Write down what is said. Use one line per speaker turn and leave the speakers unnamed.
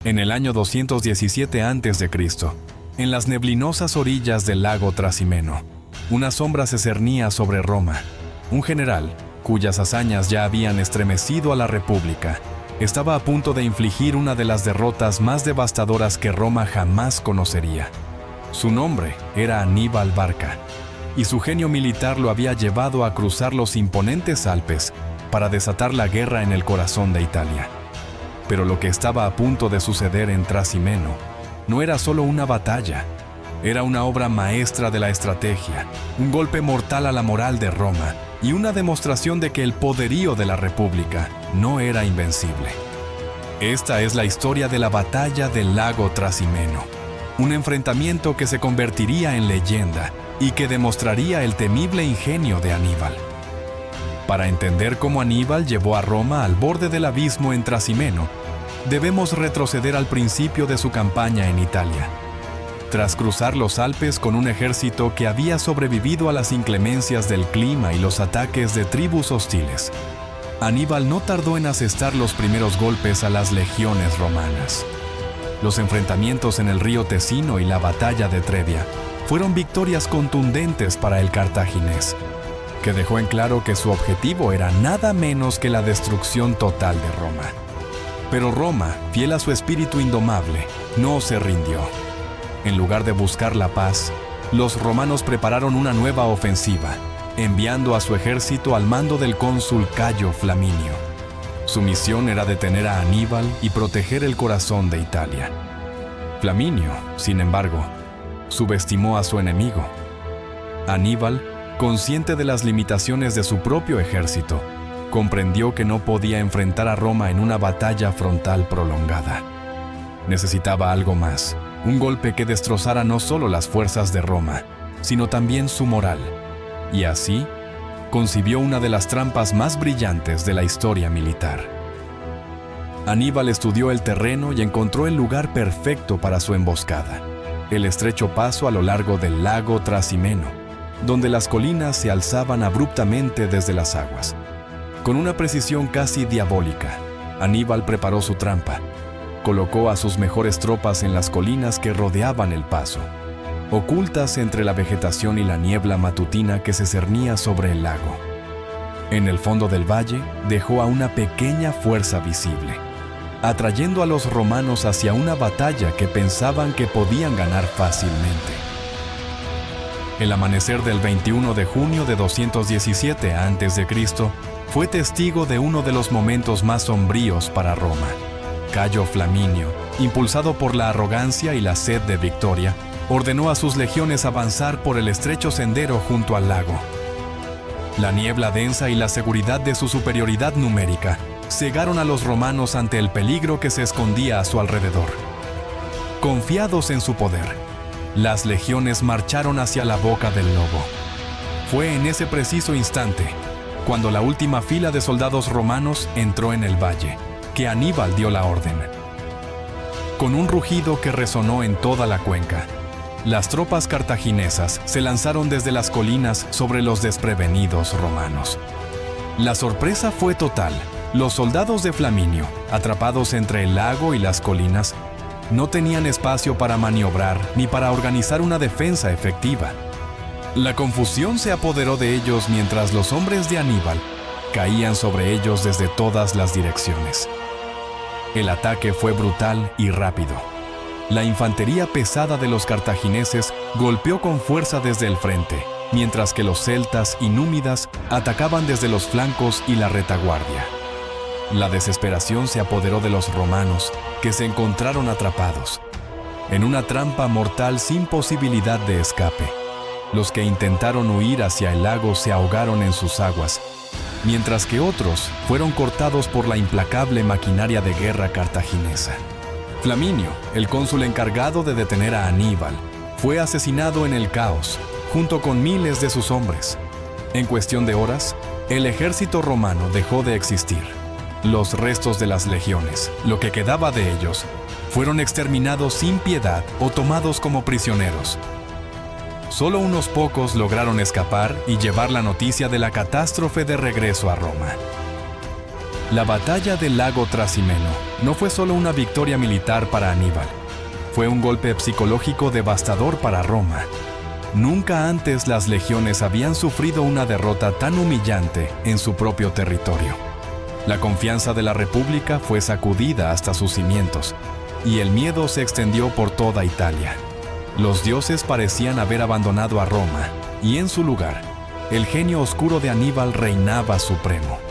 En el año 217 a.C., en las neblinosas orillas del lago Trasimeno, una sombra se cernía sobre Roma. Un general, cuyas hazañas ya habían estremecido a la República, estaba a punto de infligir una de las derrotas más devastadoras que Roma jamás conocería. Su nombre era Aníbal Barca, y su genio militar lo había llevado a cruzar los imponentes Alpes para desatar la guerra en el corazón de Italia. Pero lo que estaba a punto de suceder en Trasimeno no era solo una batalla, era una obra maestra de la estrategia, un golpe mortal a la moral de Roma y una demostración de que el poderío de la República no era invencible. Esta es la historia de la batalla del lago Trasimeno, un enfrentamiento que se convertiría en leyenda y que demostraría el temible ingenio de Aníbal. Para entender cómo Aníbal llevó a Roma al borde del abismo en Trasimeno, debemos retroceder al principio de su campaña en Italia. Tras cruzar los Alpes con un ejército que había sobrevivido a las inclemencias del clima y los ataques de tribus hostiles, Aníbal no tardó en asestar los primeros golpes a las legiones romanas. Los enfrentamientos en el río Tesino y la batalla de Trebia fueron victorias contundentes para el cartaginés, que dejó en claro que su objetivo era nada menos que la destrucción total de Roma. Pero Roma, fiel a su espíritu indomable, no se rindió. En lugar de buscar la paz, los romanos prepararon una nueva ofensiva, enviando a su ejército al mando del cónsul Cayo Flaminio. Su misión era detener a Aníbal y proteger el corazón de Italia. Flaminio, sin embargo, subestimó a su enemigo. Aníbal, consciente de las limitaciones de su propio ejército, comprendió que no podía enfrentar a Roma en una batalla frontal prolongada. Necesitaba algo más, un golpe que destrozara no solo las fuerzas de Roma, sino también su moral. Y así, concibió una de las trampas más brillantes de la historia militar. Aníbal estudió el terreno y encontró el lugar perfecto para su emboscada, el estrecho paso a lo largo del lago Trasimeno, donde las colinas se alzaban abruptamente desde las aguas. Con una precisión casi diabólica, Aníbal preparó su trampa. Colocó a sus mejores tropas en las colinas que rodeaban el paso, ocultas entre la vegetación y la niebla matutina que se cernía sobre el lago. En el fondo del valle dejó a una pequeña fuerza visible, atrayendo a los romanos hacia una batalla que pensaban que podían ganar fácilmente. El amanecer del 21 de junio de 217 a.C. fue testigo de uno de los momentos más sombríos para Roma. Cayo Flaminio, impulsado por la arrogancia y la sed de victoria, ordenó a sus legiones avanzar por el estrecho sendero junto al lago. La niebla densa y la seguridad de su superioridad numérica cegaron a los romanos ante el peligro que se escondía a su alrededor. Confiados en su poder, las legiones marcharon hacia la boca del lobo. Fue en ese preciso instante, cuando la última fila de soldados romanos entró en el valle, que Aníbal dio la orden. Con un rugido que resonó en toda la cuenca, las tropas cartaginesas se lanzaron desde las colinas sobre los desprevenidos romanos. La sorpresa fue total. Los soldados de Flaminio, atrapados entre el lago y las colinas, no tenían espacio para maniobrar ni para organizar una defensa efectiva. La confusión se apoderó de ellos mientras los hombres de Aníbal caían sobre ellos desde todas las direcciones. El ataque fue brutal y rápido. La infantería pesada de los cartagineses golpeó con fuerza desde el frente, mientras que los celtas y númidas atacaban desde los flancos y la retaguardia. La desesperación se apoderó de los romanos, que se encontraron atrapados en una trampa mortal sin posibilidad de escape. Los que intentaron huir hacia el lago se ahogaron en sus aguas, mientras que otros fueron cortados por la implacable maquinaria de guerra cartaginesa. Flaminio, el cónsul encargado de detener a Aníbal, fue asesinado en el caos, junto con miles de sus hombres. En cuestión de horas, el ejército romano dejó de existir. Los restos de las legiones, lo que quedaba de ellos, fueron exterminados sin piedad o tomados como prisioneros. Solo unos pocos lograron escapar y llevar la noticia de la catástrofe de regreso a Roma. La batalla del lago Trasimeno no fue solo una victoria militar para Aníbal, fue un golpe psicológico devastador para Roma. Nunca antes las legiones habían sufrido una derrota tan humillante en su propio territorio. La confianza de la República fue sacudida hasta sus cimientos, y el miedo se extendió por toda Italia. Los dioses parecían haber abandonado a Roma, y en su lugar, el genio oscuro de Aníbal reinaba supremo.